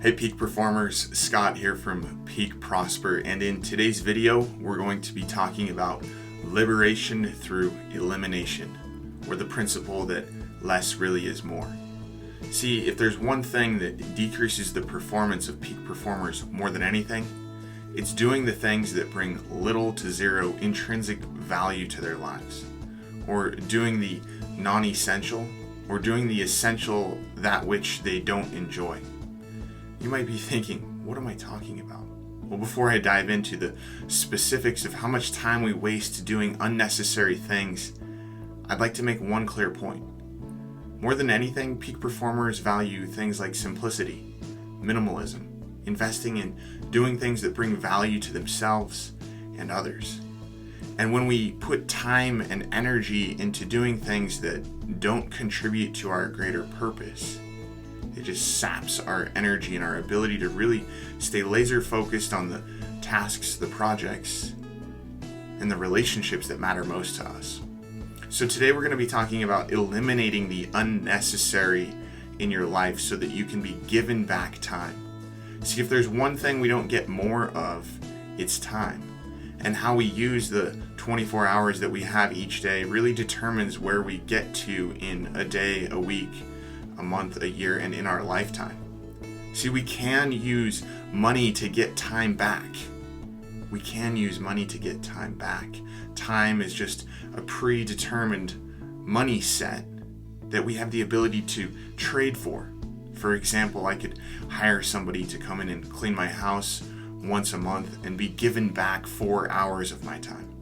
Hey Peak Performers, Scott here from Peak Prosper, and in today's video we're going to be talking about liberation through elimination, or the principle that less really is more. See, if there's one thing that decreases the performance of peak performers more than anything, it's doing the things that bring little to zero intrinsic value to their lives, or doing the non-essential, or doing the essential, that which they don't enjoy. You might be thinking, what am I talking about? Well, before I dive into the specifics of how much time we waste doing unnecessary things, I'd like to make one clear point. More than anything, peak performers value things like simplicity, minimalism, investing in doing things that bring value to themselves and others. And when we put time and energy into doing things that don't contribute to our greater purpose, it just saps our energy and our ability to really stay laser focused on the tasks, the projects, and the relationships that matter most to us. So today we're going to be talking about eliminating the unnecessary in your life so that you can be given back time. See, if there's one thing we don't get more of, it's time. And how we use the 24 hours that we have each day really determines where we get to in a day, a week, a month, a year, and in our lifetime. See, we can use money to get time back. We can use money to get time back. Time is just a predetermined money set that we have the ability to trade for. For example, I could hire somebody to come in and clean my house once a month and be given back 4 hours of my time.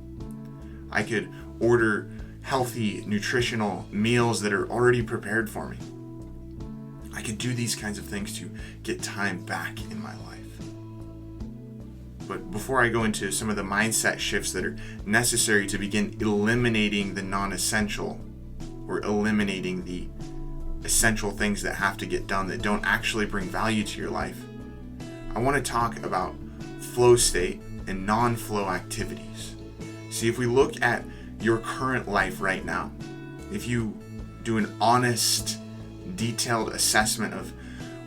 I could order healthy, nutritional meals that are already prepared for me. I could do these kinds of things to get time back in my life. But before I go into some of the mindset shifts that are necessary to begin eliminating the non-essential, or eliminating the essential things that have to get done that don't actually bring value to your life, I want to talk about flow state and non-flow activities. See, if we look at your current life right now, if you do an honest, detailed assessment of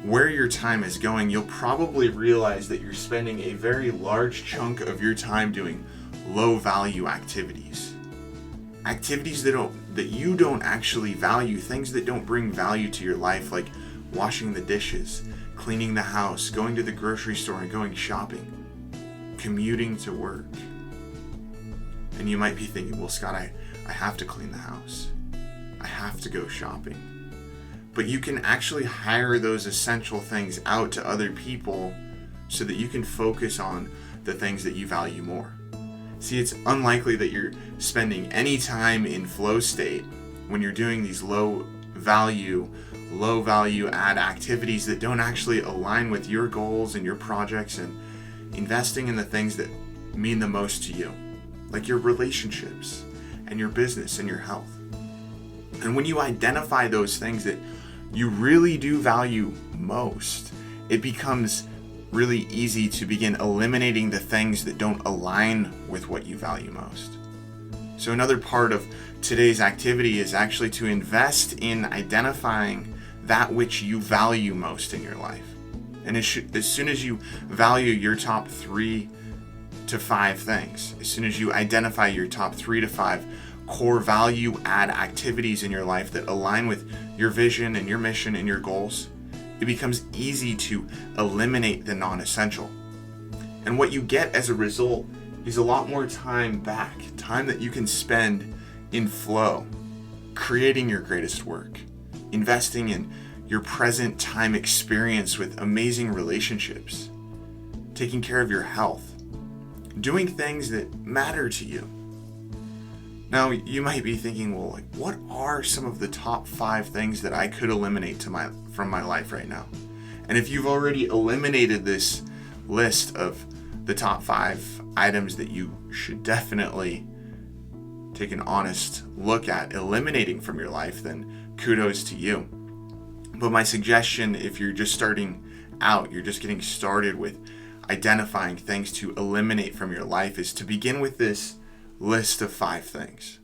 where your time is going, you'll probably realize that you're spending a very large chunk of your time doing low value activities. Activities that you don't actually value, things that don't bring value to your life, like washing the dishes, cleaning the house, going to the grocery store and going shopping, commuting to work. And you might be thinking, well, Scott, I have to clean the house. I have to go shopping. But you can actually hire those essential things out to other people so that you can focus on the things that you value more. See, it's unlikely that you're spending any time in flow state when you're doing these low value add activities that don't actually align with your goals and your projects, and investing in the things that mean the most to you, like your relationships and your business and your health. And when you identify those things that you really do value most, it becomes really easy to begin eliminating the things that don't align with what you value most. So another part of today's activity is actually to invest in identifying that which you value most in your life. And as soon as you value your top 3 to 5 things, as soon as you identify your top 3 to 5 core value add activities in your life that align with your vision and your mission and your goals, it becomes easy to eliminate the non-essential. And what you get as a result is a lot more time back, time that you can spend in flow, creating your greatest work, investing in your present time experience with amazing relationships, taking care of your health, doing things that matter to you. Now, you might be thinking, well, what are some of the top 5 things that I could eliminate from my life right now? And if you've already eliminated this list of the top 5 items that you should definitely take an honest look at eliminating from your life, then kudos to you. But my suggestion, if you're just starting out, you're just getting started with identifying things to eliminate from your life, is to begin with this list of 5 things.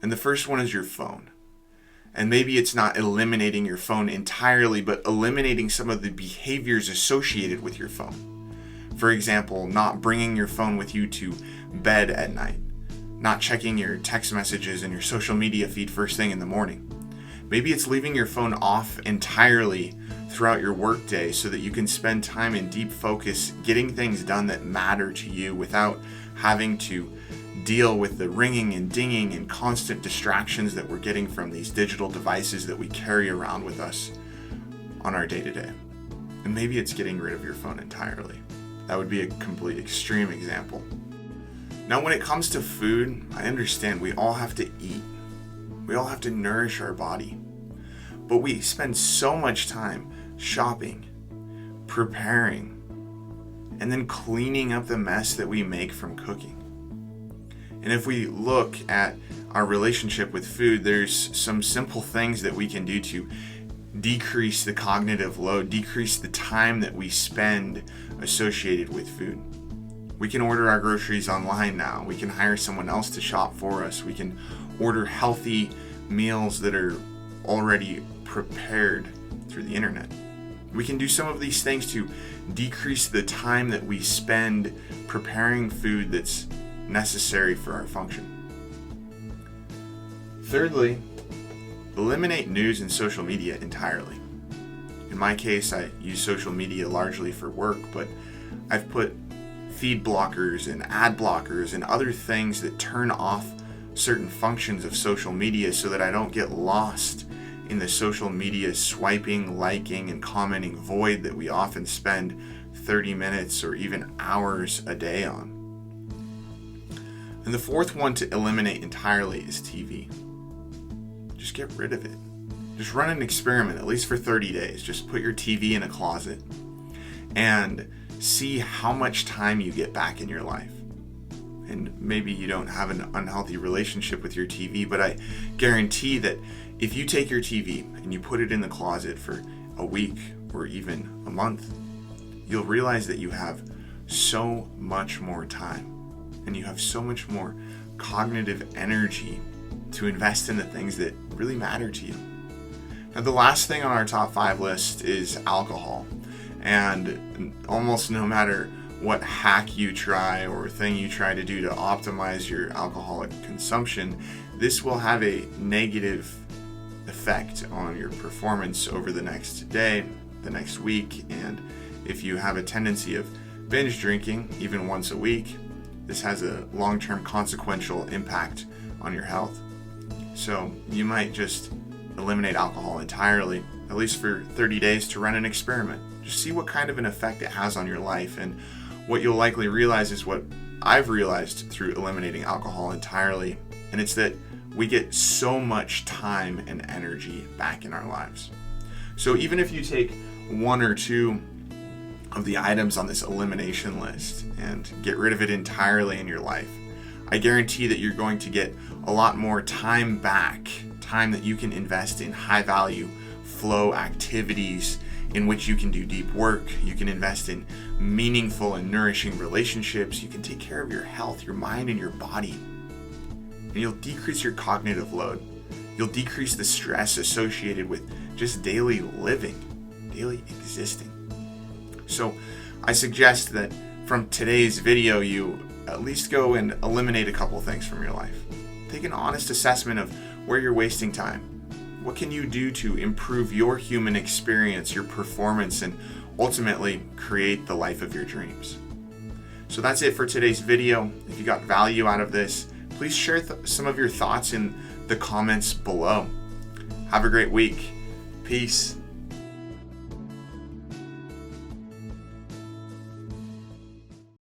And the first one is your phone. And maybe it's not eliminating your phone entirely, but eliminating some of the behaviors associated with your phone. For example, not bringing your phone with you to bed at night, not checking your text messages and your social media feed first thing in the morning. Maybe it's leaving your phone off entirely throughout your workday so that you can spend time in deep focus getting things done that matter to you without having to deal with the ringing and dinging and constant distractions that we're getting from these digital devices that we carry around with us on our day-to-day. And maybe it's getting rid of your phone entirely. That would be a complete extreme example. Now, when it comes to food, I understand we all have to eat. We all have to nourish our body. But we spend so much time shopping, preparing, and then cleaning up the mess that we make from cooking. And if we look at our relationship with food, there's some simple things that we can do to decrease the cognitive load, decrease the time that we spend associated with food. We can order our groceries online now. We can hire someone else to shop for us. We can order healthy meals that are already prepared through the internet. We can do some of these things to decrease the time that we spend preparing food that's necessary for our function. Thirdly, eliminate news and social media entirely. In my case, I use social media largely for work, but I've put feed blockers and ad blockers and other things that turn off certain functions of social media so that I don't get lost in the social media swiping, liking, and commenting void that we often spend 30 minutes or even hours a day on. And the fourth one to eliminate entirely is TV. Just get rid of it. Just run an experiment, at least for 30 days. Just put your TV in a closet and see how much time you get back in your life. And maybe you don't have an unhealthy relationship with your TV, but I guarantee that if you take your TV and you put it in the closet for a week or even a month, you'll realize that you have so much more time and you have so much more cognitive energy to invest in the things that really matter to you. Now, the last thing on our top 5 list is alcohol. And almost no matter what hack you try or thing you try to do to optimize your alcoholic consumption, this will have a negative effect on your performance over the next day, the next week, and if you have a tendency of binge drinking even once a week, this has a long-term consequential impact on your health. So you might just eliminate alcohol entirely, at least for 30 days, to run an experiment. Just see what kind of an effect it has on your life, and what you'll likely realize is what I've realized through eliminating alcohol entirely, and it's that we get so much time and energy back in our lives. So even if you take 1 or 2 of the items on this elimination list and get rid of it entirely in your life, I guarantee that you're going to get a lot more time back, time that you can invest in high value flow activities in which you can do deep work, you can invest in meaningful and nourishing relationships, you can take care of your health, your mind, and your body. And you'll decrease your cognitive load. You'll decrease the stress associated with just daily living, daily existing. So I suggest that from today's video, you at least go and eliminate a couple things from your life. Take an honest assessment of where you're wasting time. What can you do to improve your human experience, your performance, and ultimately create the life of your dreams? So that's it for today's video. If you got value out of this, please share some of your thoughts in the comments below. Have a great week. Peace.